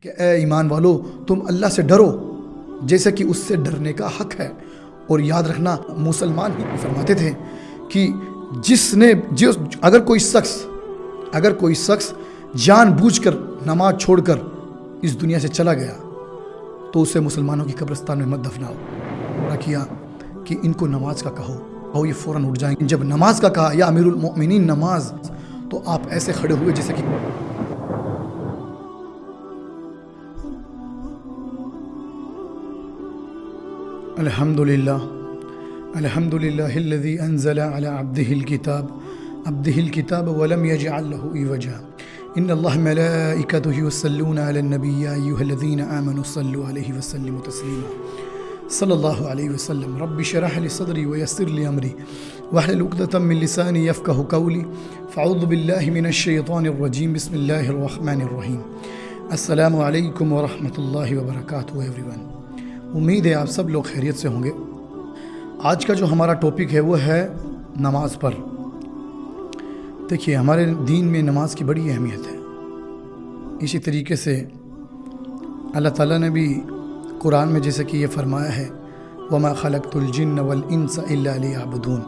کہ اے ایمان والو تم اللہ سے ڈرو جیسے کہ اس سے ڈرنے کا حق ہے۔ اور یاد رکھنا مسلمان ہی فرماتے تھے کہ اگر کوئی شخص جان بوجھ کر نماز چھوڑ کر اس دنیا سے چلا گیا تو اسے مسلمانوں کی قبرستان میں مت دفناؤ۔ کیا کہ ان کو نماز کا کہو یہ فوراً اٹھ جائیں گے۔ جب نماز کا کہا یا امیر المؤمنین نماز، تو آپ ایسے کھڑے ہوئے جیسے کہ الحمدللہ الذي انزل على عبده الكتاب ولم يجعل له عوجا ان الله ملائكته يصلون على النبي يا ايها الذين امنوا صلوا عليه وسلموا تسليما صلی اللہ علیہ وسلم۔ رب اشرح لي صدري ويسر لي امري واحلل عقدة من لساني يفقهوا قولي فاعوذ بالله من الشيطان الرجيم بسم الله الرحمن الرحيم۔ السلام علیکم ورحمۃ اللہ وبرکاتہ ایوری ون۔ امید ہے آپ سب لوگ خیریت سے ہوں گے۔ آج کا جو ہمارا ٹاپک ہے وہ ہے نماز پر۔ دیکھیے ہمارے دین میں نماز کی بڑی اہمیت ہے۔ اسی طریقے سے اللہ تعالیٰ نے بھی قرآن میں جیسے کہ یہ فرمایا ہے وَمَا خَلَقْتُ الْجِنَّ وَالْإِنسَ إِلَّا لِيَعْبُدُونَ،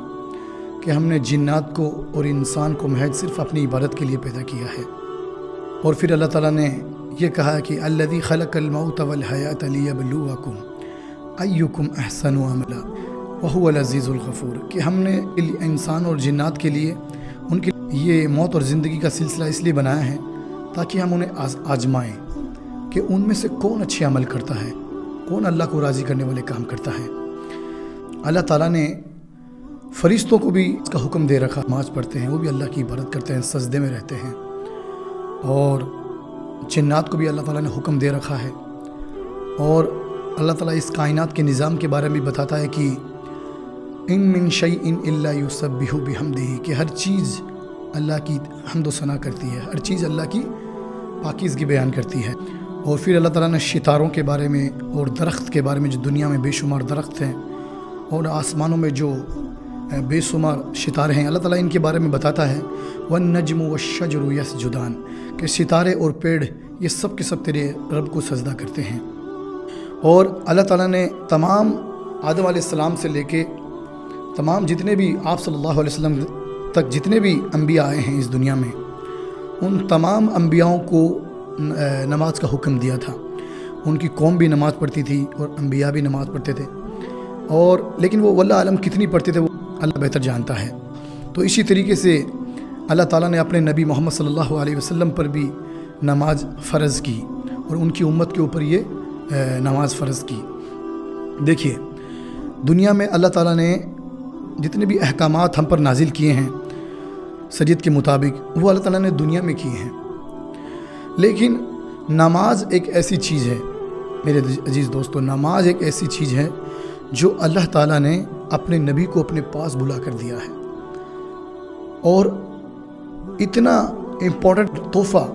کہ ہم نے جنات کو اور انسان کو محض صرف اپنی عبادت کے لیے پیدا کیا ہے۔ اور پھر اللہ تعالیٰ نے یہ کہا کہ الذی خلق الموت والحیات لیبلوکم ایکم احسن عملا وہو العزیز الغفور، کہ ہم نے انسان اور جنات کے لیے ان کی یہ موت اور زندگی کا سلسلہ اس لیے بنایا ہے تاکہ ہم انہیں آزمائیں کہ ان میں سے کون اچھے عمل کرتا ہے، کون اللہ کو راضی کرنے والے کام کرتا ہے۔ اللہ تعالیٰ نے فرشتوں کو بھی اس کا حکم دے رکھا، نماز پڑھتے ہیں، وہ بھی اللہ کی عبادت کرتے ہیں، سجدے میں رہتے ہیں۔ اور جنات کو بھی اللہ تعالیٰ نے حکم دے رکھا ہے۔ اور اللہ تعالیٰ اس کائنات کے نظام کے بارے میں بتاتا ہے کہ ان من شیء الا یسبح بحمدہ، کہ ہر چیز اللہ کی حمد و ثنا کرتی ہے، ہر چیز اللہ کی پاکیزگی بیان کرتی ہے۔ اور پھر اللہ تعالیٰ نے ستاروں کے بارے میں اور درخت کے بارے میں، جو دنیا میں بے شمار درخت ہیں اور آسمانوں میں جو بے شمار ستارے ہیں، اللہ تعالیٰ ان کے بارے میں بتاتا ہے والنجم والشجر یسجدان، کہ ستارے اور پیڑ یہ سب کے سب تیرے رب کو سجدہ کرتے ہیں۔ اور اللہ تعالیٰ نے تمام آدم علیہ السلام سے لے کے تمام جتنے بھی آپ صلی اللہ علیہ وسلم تک جتنے بھی انبیاء آئے ہیں اس دنیا میں، ان تمام انبیاءوں کو نماز کا حکم دیا تھا۔ ان کی قوم بھی نماز پڑھتی تھی اور انبیاء بھی نماز پڑھتے تھے، اور لیکن وہ واللہ عالم کتنی پڑھتے تھے وہ اللہ بہتر جانتا ہے۔ تو اسی طریقے سے اللہ تعالیٰ نے اپنے نبی محمد صلی اللہ علیہ وسلم پر بھی نماز فرض کی اور ان کی امت کے اوپر یہ نماز فرض کی۔ دیکھیے دنیا میں اللہ تعالیٰ نے جتنے بھی احکامات ہم پر نازل کیے ہیں شریعت کے مطابق، وہ اللہ تعالیٰ نے دنیا میں کیے ہیں، لیکن نماز ایک ایسی چیز ہے میرے عزیز دوستو، نماز ایک ایسی چیز ہے جو اللہ تعالیٰ نے اپنے نبی کو اپنے پاس بلا کر دیا ہے۔ اور اتنا امپورٹنٹ تحفہ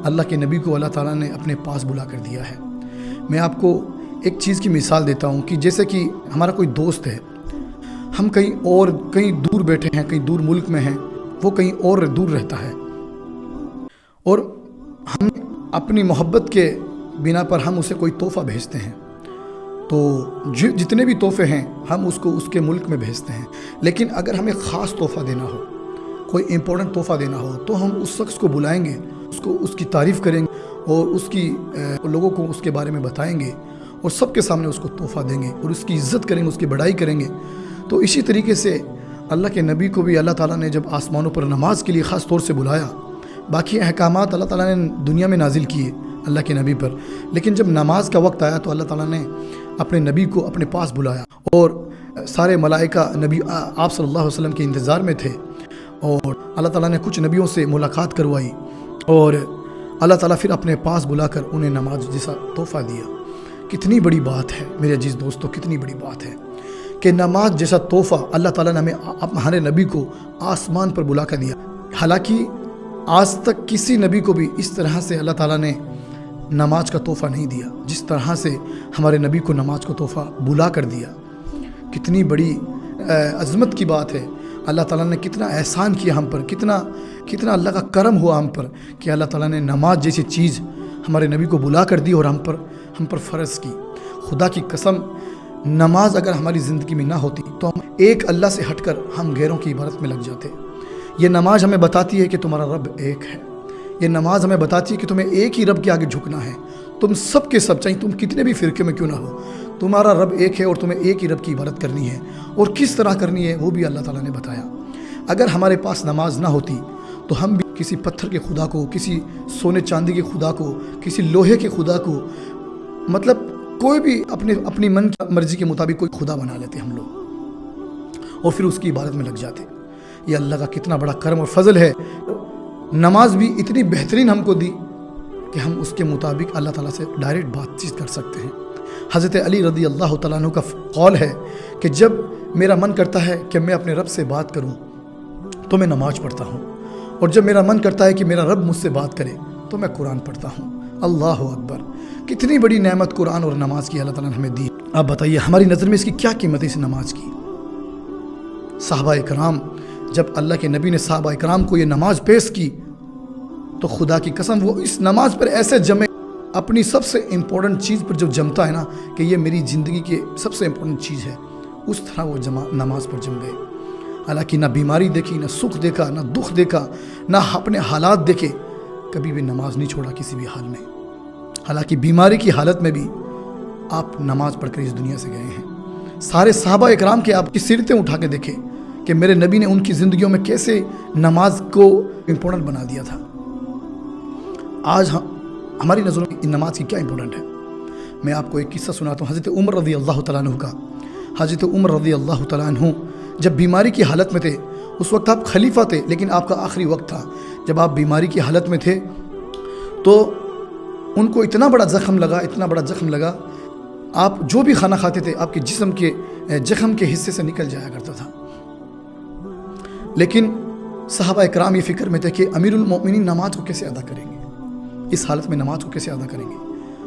اللہ کے نبی کو اللہ تعالیٰ نے اپنے پاس بلا کر دیا ہے۔ میں آپ کو ایک چیز کی مثال دیتا ہوں کہ جیسے کہ ہمارا کوئی دوست ہے، ہم کہیں دور بیٹھے ہیں، کہیں دور ملک میں ہیں، وہ کہیں اور دور رہتا ہے، اور ہم اپنی محبت کے بنا پر ہم اسے کوئی تحفہ بھیجتے ہیں، تو جتنے بھی تحفے ہیں ہم اس کو اس کے ملک میں بھیجتے ہیں۔ لیکن اگر ہمیں خاص تحفہ دینا ہو، کوئی امپورٹنٹ تحفہ دینا ہو، تو ہم اس شخص کو بلائیں گے، اس کی تعریف کریں گے اور لوگوں کو اس کے بارے میں بتائیں گے، اور سب کے سامنے اس کو تحفہ دیں گے اور اس کی عزت کریں گے، اس کی بڑائی کریں گے۔ تو اسی طریقے سے اللہ کے نبی کو بھی اللہ تعالیٰ نے جب آسمانوں پر نماز کے لیے خاص طور سے بلایا، باقی احکامات اللہ تعالیٰ نے دنیا میں نازل کیے اللہ کے نبی پر، لیکن جب نماز کا وقت آیا تو اللہ تعالیٰ نے اپنے نبی کو اپنے پاس بلایا، اور سارے ملائکہ نبی آپ صلی اللہ علیہ وسلم کے انتظار میں تھے، اور اللہ تعالیٰ نے کچھ نبیوں سے ملاقات کروائی، اور اللہ تعالیٰ پھر اپنے پاس بلا کر انہیں نماز جیسا تحفہ دیا۔ کتنی بڑی بات ہے میرے عزیز دوستو، کتنی بڑی بات ہے کہ نماز جیسا تحفہ اللہ تعالیٰ نے ہمارے نبی کو آسمان پر بلا کر دیا۔ حالانکہ آج تک کسی نبی کو بھی اس طرح سے اللہ تعالیٰ نے نماز کا تحفہ نہیں دیا جس طرح سے ہمارے نبی کو نماز کا تحفہ بلا کر دیا۔ کتنی بڑی عظمت کی بات ہے، اللہ تعالیٰ نے کتنا احسان کیا ہم پر، کتنا اللہ کا کرم ہوا ہم پر کہ اللہ تعالیٰ نے نماز جیسی چیز ہمارے نبی کو بلا کر دی اور ہم پر فرض کی۔ خدا کی قسم نماز اگر ہماری زندگی میں نہ ہوتی تو ہم ایک اللہ سے ہٹ کر ہم غیروں کی عبادت میں لگ جاتے۔ یہ نماز ہمیں بتاتی ہے کہ تمہارا رب ایک ہے، یہ نماز ہمیں بتاتی ہے کہ تمہیں ایک ہی رب کے آگے جھکنا ہے۔ تم سب کے سب، چاہیے تم کتنے بھی فرقے میں کیوں نہ ہو، تمہارا رب ایک ہے اور تمہیں ایک ہی رب کی عبادت کرنی ہے، اور کس طرح کرنی ہے وہ بھی اللہ تعالیٰ نے بتایا۔ اگر ہمارے پاس نماز نہ ہوتی تو ہم بھی کسی پتھر کے خدا کو، کسی سونے چاندی کے خدا کو، کسی لوہے کے خدا کو، مطلب کوئی بھی اپنی من کی مرضی کے مطابق کوئی خدا بنا لیتے ہم لوگ، اور پھر اس کی عبادت میں لگ جاتے۔ یہ اللہ کا کتنا بڑا کرم اور فضل ہے، نماز بھی اتنی بہترین ہم کو دی کہ ہم اس کے مطابق اللہ تعالیٰ سے ڈائریکٹ بات چیت کر سکتے ہیں۔ حضرت علی رضی اللہ تعالیٰ عنہ کا قول ہے کہ جب میرا من کرتا ہے کہ میں اپنے رب سے بات کروں تو میں نماز پڑھتا ہوں، اور جب میرا من کرتا ہے کہ میرا رب مجھ سے بات کرے تو میں قرآن پڑھتا ہوں۔ اللہ اکبر، کتنی بڑی نعمت قرآن اور نماز کی اللہ تعالیٰ نے ہمیں دی۔ آپ بتائیے ہماری نظر میں اس کی کیا قیمت ہے اس نماز کی؟ صحابہ اکرام، جب اللہ کے نبی نے صحابہ اکرام کو یہ نماز پیش کی تو خدا کی قسم وہ اس نماز پر ایسے جمے، اپنی سب سے امپورٹنٹ چیز پر جو جمتا ہے نا کہ یہ میری زندگی کی سب سے امپورٹنٹ چیز ہے، اس طرح وہ نماز پر جم گئے۔ حالانکہ نہ بیماری دیکھی، نہ سکھ دیکھا، نہ دکھ دیکھا، نہ اپنے حالات دیکھے، کبھی بھی نماز نہیں چھوڑا کسی بھی حال میں۔ حالانکہ بیماری کی حالت میں بھی آپ نماز پڑھ کر اس دنیا سے گئے ہیں۔ سارے صحابہ اکرام کے آپ کی سیرتیں اٹھا کے دیکھیں کہ میرے نبی نے ان کی زندگیوں میں کیسے نماز کو امپورٹنٹ بنا دیا تھا۔ آج ہماری نظروں میں نماز کی کیا امپورٹنٹ ہے؟ میں آپ کو ایک قصہ سناتا ہوں حضرت عمر رضی اللہ تعالیٰ عنہ کا۔ حضرت عمر رضی اللہ تعالیٰ عنہ جب بیماری کی حالت میں تھے، اس وقت آپ خلیفہ تھے لیکن آپ کا آخری وقت تھا، جب آپ بیماری کی حالت میں تھے تو ان کو اتنا بڑا زخم لگا، آپ جو بھی کھانا کھاتے تھے آپ کے جسم کے زخم کے حصے سے نکل جایا کرتا تھا۔ لیکن صحابہ اکرام یہ فکر میں تھے کہ امیر المؤمنین نماز کو کیسے ادا کریں گے، اس حالت میں نماز کو کیسے ادا کریں گے۔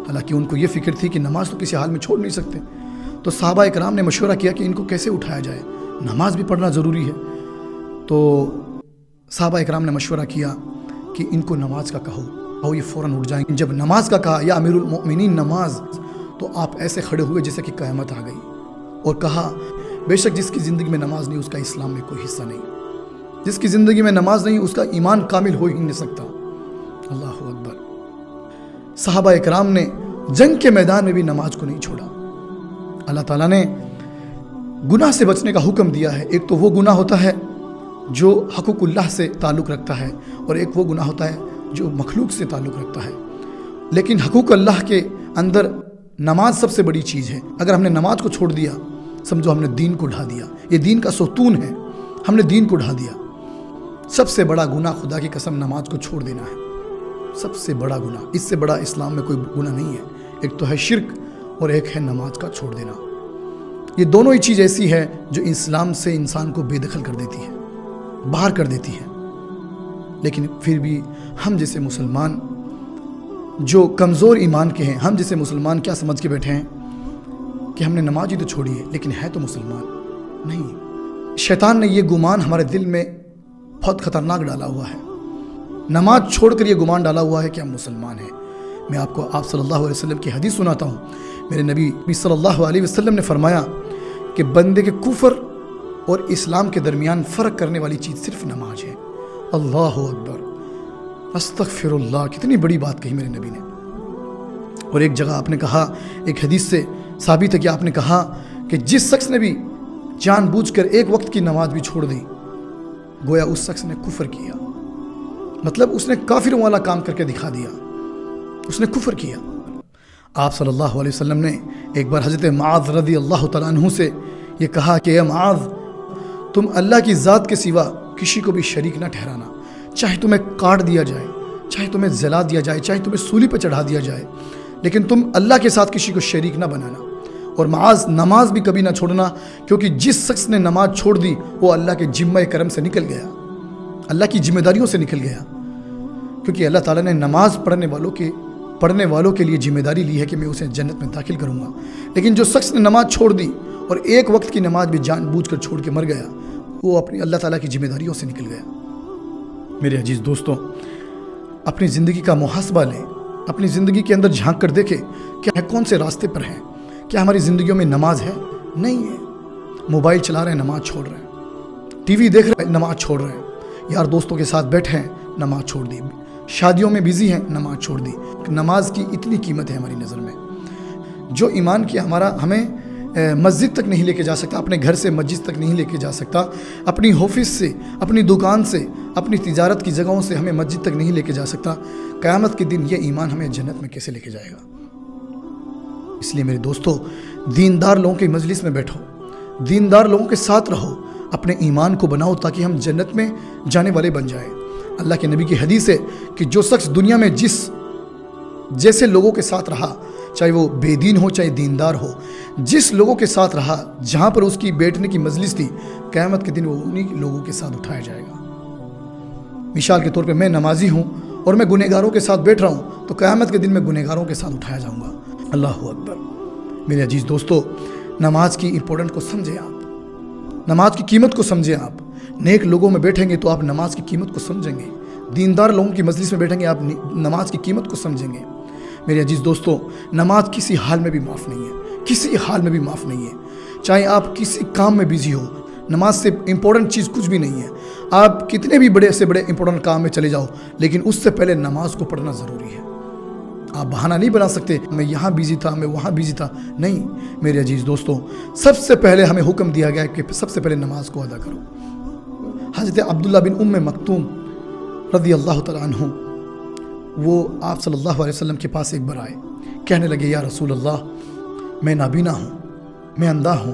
حالانکہ ان کو یہ فکر تھی کہ نماز تو کسی حال میں چھوڑ نہیں سکتے۔ تو صحابہ اکرام نے مشورہ کیا کہ ان کو کیسے اٹھایا جائے، نماز بھی پڑھنا ضروری ہے۔ تو صحابہ اکرام نے مشورہ کیا کہ ان کو نماز کا کہو، اور یہ فوراً اٹھ جائیں گے۔ جب نماز کا کہا یا امیر المؤمنین نماز، تو آپ ایسے کھڑے ہوئے جیسے کہ قیامت آ گئی، اور کہا بے شک جس کی زندگی میں نماز نہیں اس کا اسلام میں کوئی حصہ نہیں، جس کی زندگی میں نماز نہیں اس کا ایمان کامل ہو ہی نہیں سکتا۔ اللہ اکبر۔ صحابہ اکرام نے جنگ کے میدان میں بھی نماز کو نہیں چھوڑا۔ اللہ تعالیٰ نے گناہ سے بچنے کا حکم دیا ہے۔ ایک تو وہ گناہ ہوتا ہے جو حقوق اللہ سے تعلق رکھتا ہے، اور ایک وہ گناہ ہوتا ہے جو مخلوق سے تعلق رکھتا ہے۔ لیکن حقوق اللہ کے اندر نماز سب سے بڑی چیز ہے۔ اگر ہم نے نماز کو چھوڑ دیا سمجھو ہم نے دین کو ڈھا دیا، یہ دین کا ستون ہے، ہم نے دین کو ڈھا دیا۔ سب سے بڑا گناہ خدا کی قسم نماز کو چھوڑ دینا ہے، سب سے بڑا گناہ۔ اس سے بڑا اسلام میں کوئی گناہ نہیں ہے۔ ایک تو ہے شرک اور ایک ہے نماز کا چھوڑ دینا۔ یہ دونوں ہی چیز ایسی ہے جو اسلام سے انسان کو بے دخل کر دیتی ہے، باہر کر دیتی ہے۔ لیکن پھر بھی ہم جیسے مسلمان جو کمزور ایمان کے ہیں، ہم جیسے مسلمان کیا سمجھ کے بیٹھے ہیں کہ ہم نے نماز ہی تو چھوڑی ہے لیکن ہے تو مسلمان نہیں۔ شیطان نے یہ گمان ہمارے دل میں بہت خطرناک ڈالا ہوا ہے، نماز چھوڑ کر یہ گمان ڈالا ہوا ہے کہ ہم مسلمان ہیں۔ میں آپ کو صلی اللہ علیہ وسلم کی حدیث سناتا ہوں۔ میرے نبی صلی اللہ علیہ وسلم نے فرمایا کہ بندے کے کفر اور اسلام کے درمیان فرق کرنے والی چیز صرف نماز ہے۔ اللہ اکبر، استغفر اللہ، کتنی بڑی بات کہی میرے نبی نے۔ اور ایک جگہ آپ نے کہا، ایک حدیث سے ثابت ہے کہ آپ نے کہا کہ جس شخص نے بھی جان بوجھ کر ایک وقت کی نماز بھی چھوڑ دی گویا اس شخص نے کفر کیا، مطلب اس نے کافروں والا کام کر کے دکھا دیا، اس نے کفر کیا۔ آپ صلی اللہ علیہ وسلم نے ایک بار حضرت معاذ رضی اللہ تعالیٰ عنہ سے یہ کہا کہ اے معاذ، تم اللہ کی ذات کے سوا کسی کو بھی شریک نہ ٹھہرانا، چاہے تمہیں کاٹ دیا جائے، چاہے تمہیں جلا دیا جائے، چاہے تمہیں سولی پہ چڑھا دیا جائے، لیکن تم اللہ کے ساتھ کسی کو شریک نہ بنانا۔ اور معاذ نماز بھی کبھی نہ چھوڑنا، کیونکہ جس شخص نے نماز چھوڑ دی وہ اللہ کے ذمہ کرم سے نکل گیا، اللہ کی ذمہ داریوں سے نکل گیا۔ کیونکہ اللہ تعالیٰ نے نماز پڑھنے والوں کے لیے ذمہ داری لی ہے کہ میں اسے جنت میں داخل کروں گا، لیکن جو شخص نے نماز چھوڑ دی اور ایک وقت کی نماز بھی جان بوجھ کر چھوڑ کے مر گیا، وہ اپنی اللہ تعالیٰ کی ذمہ داریوں سے نکل گیا۔ میرے عزیز دوستوں، اپنی زندگی کا محاسبہ لیں اپنی زندگی کے اندر جھانک کر دیکھے کہ کون سے راستے پر ہیں. کیا ہماری زندگیوں میں نماز ہے؟ نہیں ہے. موبائل چلا رہے ہیں، نماز چھوڑ رہے ہیں. ٹی وی دیکھ رہے ہیں، نماز چھوڑ رہے ہیں. یار دوستوں کے ساتھ بیٹھے ہیں، نماز چھوڑ دی. شادیوں میں بزی ہیں، نماز چھوڑ دی. نماز کی اتنی قیمت ہے ہماری نظر میں. جو ایمان کیا ہمارا ہمیں مسجد تک نہیں لے کے جا سکتا، اپنے گھر سے مسجد تک نہیں لے کے جا سکتا، اپنی آفس سے، اپنی دکان سے، اپنی تجارت کی جگہوں سے ہمیں مسجد تک نہیں لے کے جا سکتا. قیامت کے دن یہ ایمان ہمیں جنت میں کیسے لے کے جائے گا؟ اس لیے میرے دوستو، دیندار لوگوں کے مجلس میں بیٹھو، دیندار لوگوں کے ساتھ رہو، اپنے ایمان کو بناؤ تاکہ ہم جنت میں جانے والے بن جائیں. اللہ کے نبی کی حدیث ہے کہ جو شخص دنیا میں جیسے لوگوں کے ساتھ رہا، چاہے وہ بے دین ہو چاہے دیندار ہو، جس لوگوں کے ساتھ رہا، جہاں پر اس کی بیٹھنے کی مجلس تھی، قیامت کے دن وہ انہی لوگوں کے ساتھ اٹھایا جائے گا. مثال کے طور پہ میں نمازی ہوں اور میں گنہگاروں کے ساتھ بیٹھ رہا ہوں، تو قیامت کے دن میں گنہگاروں کے ساتھ اٹھایا جاؤں گا. اللہ اکبر. میرے عزیز دوستو، نماز کی امپورٹنٹ کو سمجھیں آپ، نماز کی قیمت کو سمجھیں آپ. نیک لوگوں میں بیٹھیں گے تو آپ نماز کی قیمت کو سمجھیں گے. دیندار لوگوں کی مجلس میں بیٹھیں گے، آپ نماز کی قیمت کو سمجھیں گے. میرے عزیز دوستو، نماز کسی حال میں بھی معاف نہیں ہے، کسی حال میں بھی معاف نہیں ہے. چاہے آپ کسی کام میں بزی ہو، نماز سے امپورٹنٹ چیز کچھ بھی نہیں ہے. آپ کتنے بھی بڑے سے بڑے امپورٹنٹ کام میں چلے جاؤ، لیکن اس سے پہلے نماز کو پڑھنا ضروری ہے. آپ بہانہ نہیں بنا سکتے میں یہاں بزی تھا، میں وہاں بزی تھا. نہیں میرے عزیز دوستو، سب سے پہلے ہمیں حکم دیا گیا کہ سب سے پہلے نماز کو ادا کرو. حضرت عبداللہ بن ام مکتوم رضی اللہ تعالیٰ عنہ، وہ آپ صلی اللہ علیہ وسلم کے پاس ایک بار آئے. کہنے لگے، یا رسول اللہ، میں نابینا ہوں، میں اندھا ہوں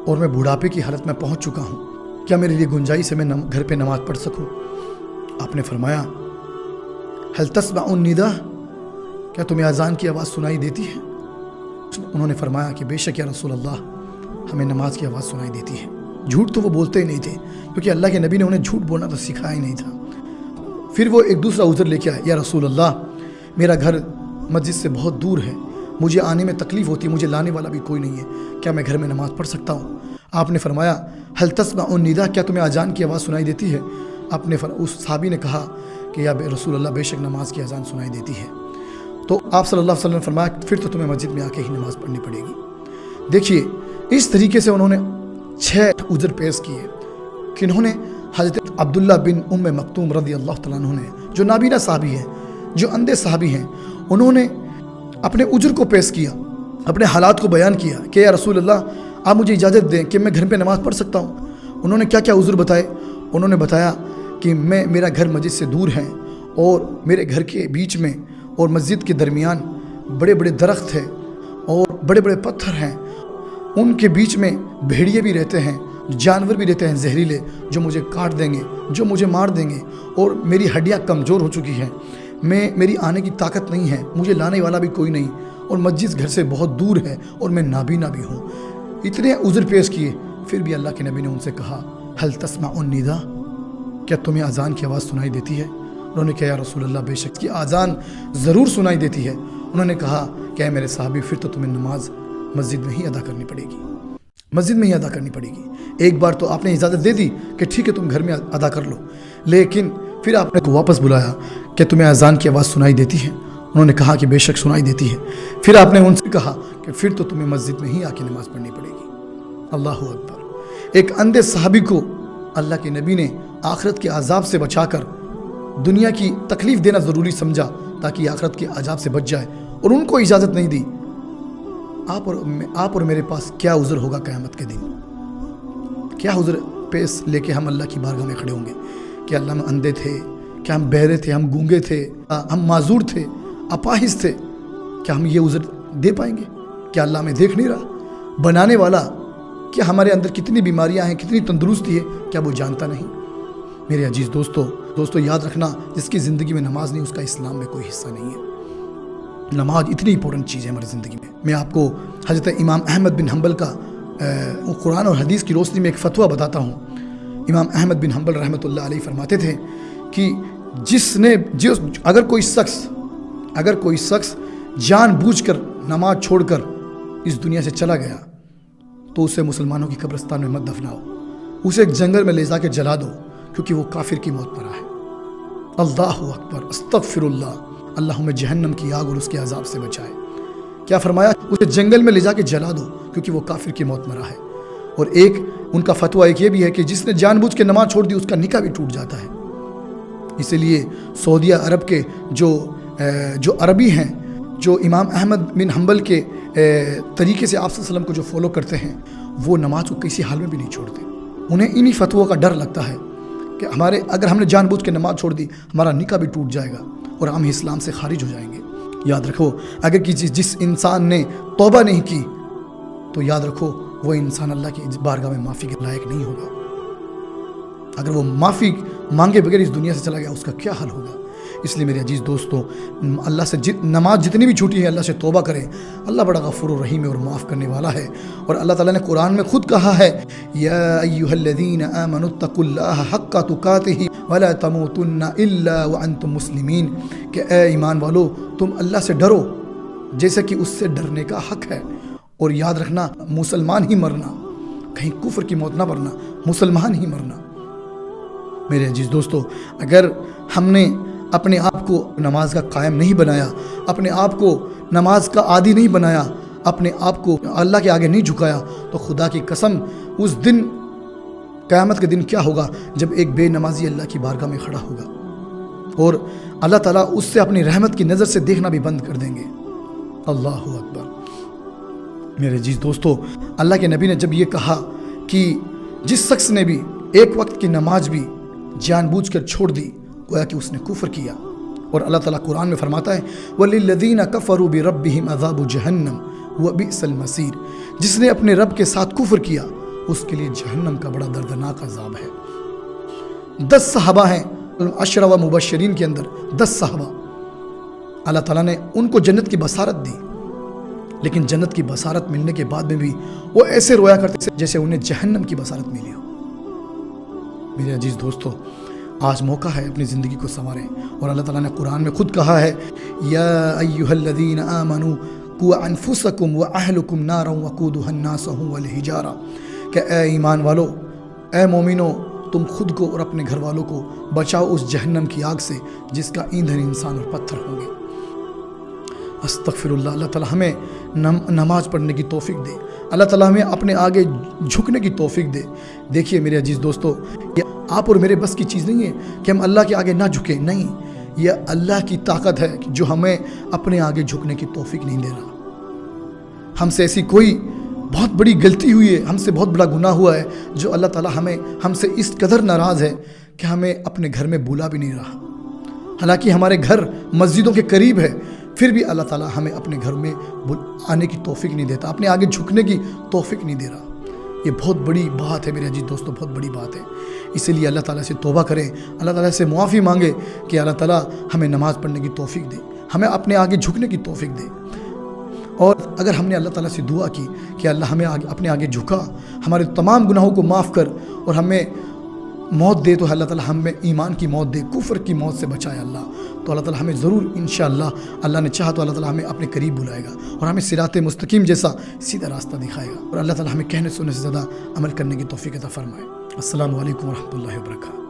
اور میں بڑھاپے کی حالت میں پہنچ چکا ہوں. کیا میرے لیے گنجائش ہے میں گھر پہ نماز پڑھ سکوں؟ آپ نے فرمایا، هل تسمع النداء، کیا تمہیں اذان کی آواز سنائی دیتی ہے؟ انہوں نے فرمایا کہ بے شک یا رسول اللہ، ہمیں نماز کی آواز سنائی دیتی ہے. جھوٹ تو وہ بولتے ہی نہیں تھے، کیونکہ اللہ کے نبی نے انہیں جھوٹ بولنا تو سکھایا ہی نہیں تھا. پھر وہ ایک دوسرا عذر لے کے آئے، یا رسول اللہ، میرا گھر مسجد سے بہت دور ہے، مجھے آنے میں تکلیف ہوتی ہے، مجھے لانے والا بھی کوئی نہیں ہے، کیا میں گھر میں نماز پڑھ سکتا ہوں؟ آپ نے فرمایا، هل تسمع النداء، کیا تمہیں اذان کی آواز سنائی دیتی ہے؟ اس صحابی نے کہا کہ یا رسول اللہ، بے شک نماز کی اذان سنائی دیتی ہے. تو آپ صلی اللہ علیہ وسلم نے فرمایا، پھر تو تمہیں مسجد میں آ کے ہی نماز پڑھنی پڑے گی. دیکھیے، اس طریقے سے انہوں نے 6 عذر پیش کیے. کنہوں نے؟ حضرت عبداللہ بن ام مکتوم رضی اللہ تعالیٰ عنہ نے، جو نابینا صحابی ہیں، جو اندھے صحابی ہیں. انہوں نے اپنے عذر کو پیش کیا، اپنے حالات کو بیان کیا کہ یا رسول اللہ، آپ مجھے اجازت دیں کہ میں گھر پہ نماز پڑھ سکتا ہوں. انہوں نے کیا کیا عذر بتائے؟ انہوں نے بتایا کہ میرا گھر مسجد سے دور ہے، اور میرے گھر کے بیچ میں اور مسجد کے درمیان بڑے بڑے درخت ہیں اور بڑے بڑے پتھر ہیں. ان کے بیچ میں بھیڑیے بھی رہتے ہیں، جانور بھی رہتے ہیں زہریلے، جو مجھے کاٹ دیں گے، جو مجھے مار دیں گے، اور میری ہڈیاں کمزور ہو چکی ہیں، میری آنے کی طاقت نہیں ہے، مجھے لانے والا بھی کوئی نہیں، اور مسجد گھر سے بہت دور ہے، اور میں نابینا بھی ہوں. اتنے عذر پیش کیے. پھر بھی اللہ کے نبی نے ان سے کہا، هل تسمع النداء، کیا تمہیں اذان کی آواز سنائی دیتی ہے؟ انہوں نے کہا، یا رسول اللہ، بے شک کی اذان ضرور سنائی دیتی ہے. انہوں نے کہا کہ اے میرے صحابی، پھر تو تمہیں نماز مسجد میں ہی ادا کرنی پڑے گی، مسجد میں ہی ادا کرنی پڑے گی. ایک بار تو آپ نے اجازت دے دی کہ ٹھیک ہے تم گھر میں ادا کر لو، لیکن پھر آپ نے واپس بلایا کہ تمہیں اذان کی آواز سنائی دیتی ہے؟ انہوں نے کہا کہ بے شک سنائی دیتی ہے. پھر آپ نے ان سے کہا کہ پھر تو تمہیں مسجد میں ہی آ کے نماز پڑھنی پڑے گی. اللہ اکبر. ایک اندھے صحابی کو اللہ کے نبی نے آخرت کے عذاب سے بچا کر دنیا کی تکلیف دینا ضروری سمجھا تاکہ آخرت کے عذاب سے بچ جائے، اور ان کو اجازت نہیں دی. آپ اور میرے پاس کیا عذر ہوگا قیامت کے دن؟ کیا عذر پیش لے کے ہم اللہ کی بارگاہ میں کھڑے ہوں گے کہ اللہ ہم اندھے تھے، کیا ہم بہرے تھے، ہم گونگے تھے، ہم معذور تھے، اپاہج تھے؟ کیا ہم یہ عذر دے پائیں گے؟ کیا اللہ ہمیں دیکھ نہیں رہا؟ بنانے والا کیا ہمارے اندر کتنی بیماریاں ہیں، کتنی تندرستی ہے، کیا وہ جانتا نہیں؟ میرے عزیز دوستو یاد رکھنا، جس کی زندگی میں نماز نہیں، اس کا اسلام میں کوئی حصہ نہیں ہے. نماز اتنی امپورٹنٹ چیز ہے ہماری زندگی میں. میں آپ کو حضرت امام احمد بن حنبل کا قرآن اور حدیث کی روشنی میں ایک فتویٰ بتاتا ہوں. امام احمد بن حنبل رحمۃ اللہ علیہ فرماتے تھے کہ اگر کوئی شخص جان بوجھ کر نماز چھوڑ کر اس دنیا سے چلا گیا تو اسے مسلمانوں کی قبرستان میں مت دفناؤ، اسے ایک جنگل میں لے جا کے جلا دو، کیونکہ وہ کافر کی موت مرا ہے. اللہ اکبر، استغفر اللہ. اللہ ہمیں جہنم کی آگ اور اس کے عذاب سے بچائے۔ کیا فرمایا؟ اسے جنگل میں لے جا کے جلا دو کیونکہ وہ کافر کی موت مرا ہے۔ اور ایک ان کا فتویٰ ایک یہ بھی ہے کہ جس نے جان بوجھ کے نماز چھوڑ دی اس کا نکاح بھی ٹوٹ جاتا ہے۔ اسی لیے سعودیہ عرب کے جو عربی ہیں، جو امام احمد بن حنبل کے طریقے سے آپ صلی اللہ علیہ وسلم کو جو فالو کرتے ہیں، وہ نماز کو کسی حال میں بھی نہیں چھوڑتے۔ انہیں انہی فتووں کا ڈر لگتا ہے کہ اگر ہم نے جان بوجھ کے نماز چھوڑ دی ہمارا نکاح بھی ٹوٹ جائے گا اور ہم اسلام سے خارج ہو جائیں گے۔ یاد رکھو، اگر جس انسان نے توبہ نہیں کی تو یاد رکھو وہ انسان اللہ کی بارگاہ میں معافی کے لائق نہیں ہوگا۔ اگر وہ معافی مانگے بغیر اس دنیا سے چلا گیا اس کا کیا حل ہوگا؟ اس لیے میرے عزیز دوستوں، اللہ سے نماز جتنی بھی چھوٹی ہے اللہ سے توبہ کریں۔ اللہ بڑا غفور و رحیم ہے اور معاف کرنے والا ہے۔ اور اللہ تعالیٰ نے قرآن میں خود کہا ہے، یا ایھا الذین آمنوا اتقوا اللہ حق تقاتہ ولا تموتن الا وانتم مسلمین، کہ اے ایمان والو تم اللہ سے ڈرو جیسے کہ اس سے ڈرنے کا حق ہے، اور یاد رکھنا مسلمان ہی مرنا، کہیں کفر کی موت نہ مرنا، مسلمان ہی مرنا۔ میرے عزیز دوستو، اگر ہم نے اپنے آپ کو نماز کا قائم نہیں بنایا، اپنے آپ کو نماز کا عادی نہیں بنایا، اپنے آپ کو اللہ کے آگے نہیں جھکایا، تو خدا کی قسم اس دن قیامت کے دن کیا ہوگا جب ایک بے نمازی اللہ کی بارگاہ میں کھڑا ہوگا اور اللہ تعالیٰ اس سے اپنی رحمت کی نظر سے دیکھنا بھی بند کر دیں گے۔ اللہ اکبر۔ میرے عزیز دوستو، اللہ کے نبی نے جب یہ کہا کہ جس شخص نے بھی ایک وقت کی نماز بھی جان بوجھ کر چھوڑ دی گویا کہ اس نے کفر کیا، اور اللہ تعالیٰ قرآن میں فرماتا ہے وَلِلَّذِينَ كَفَرُوا بِرَبِّهِمْ عَذَابُ جَهَنَّمَ وَبِئْسَ الْمَصِيرُ، جس نے اپنے رب کے ساتھ کفر کیا اس کے لیے جہنم کا بڑا دردناک عذاب ہے۔ 10 صحابہ ہیں عشرہ و مبشرین کے اندر، 10 صحابہ اللہ تعالیٰ نے ان کو جنت کی بصارت دی، لیکن جنت کی بصارت ملنے کے بعد میں بھی وہ ایسے رویا کرتے تھے جیسے انہیں جہنم کی بصارت ملی ہو۔ میرے عزیز دوستو، آج موقع ہے اپنی زندگی کو سنواریں، اور اللہ تعالیٰ نے قرآن میں خود کہا ہے یا ایھا الذین آمنوا قوا انفسکم واہلکم نارا وقودھا الناس والحجارہ، کہ اے ایمان والو، اے مومنو، تم خود کو اور اپنے گھر والوں کو بچاؤ اس جہنم کی آگ سے جس کا ایندھن انسان اور پتھر ہوں گے۔ استغفر اللہ۔ اللہ تعالیٰ ہمیں نماز پڑھنے کی توفیق دے، اللہ تعالیٰ ہمیں اپنے آگے جھکنے کی توفیق دے۔ دیکھیے میرے عزیز دوستو، یہ آپ اور میرے بس کی چیز نہیں ہے کہ ہم اللہ کے آگے نہ جھکیں، نہیں، یہ اللہ کی طاقت ہے جو ہمیں اپنے آگے جھکنے کی توفیق نہیں دے رہا۔ ہم سے ایسی کوئی بہت بڑی غلطی ہوئی ہے، ہم سے بہت بڑا گناہ ہوا ہے جو اللہ تعالیٰ ہم سے اس قدر ناراض ہے کہ ہمیں اپنے گھر میں بلا بھی نہیں رہا۔ حالانکہ ہمارے گھر مسجدوں کے قریب ہے، پھر بھی اللہ تعالیٰ ہمیں اپنے گھر میں آنے کی توفیق نہیں دیتا، اپنے آگے جھکنے کی توفیق نہیں دے رہا۔ یہ بہت بڑی بات ہے میرے عزیز دوستو، بہت بڑی بات ہے۔ اسی لیے اللہ تعالیٰ سے توبہ کریں، اللہ تعالیٰ سے معافی مانگے کہ اللہ تعالیٰ ہمیں نماز پڑھنے کی توفیق دے، ہمیں اپنے آگے جھکنے کی توفیق دے۔ اور اگر ہم نے اللہ تعالیٰ سے دعا کی کہ اللہ ہمیں اپنے آگے جھکا، ہمارے تمام گناہوں کو معاف کر اور ہمیں موت دے، تو اللہ تعالیٰ ہمیں ایمان کی موت دے، کفر کی موت سے بچائے اللہ، تو اللہ تعالیٰ ہمیں ضرور انشاءاللہ، اللہ نے چاہا تو اللہ تعالیٰ ہمیں اپنے قریب بلائے گا اور ہمیں صراط مستقیم جیسا سیدھا راستہ دکھائے گا، اور اللہ تعالیٰ ہمیں کہنے سننے سے زیادہ عمل کرنے کی توفیق عطا فرمائے۔ السلام علیکم ورحمۃ اللہ وبرکاتہ۔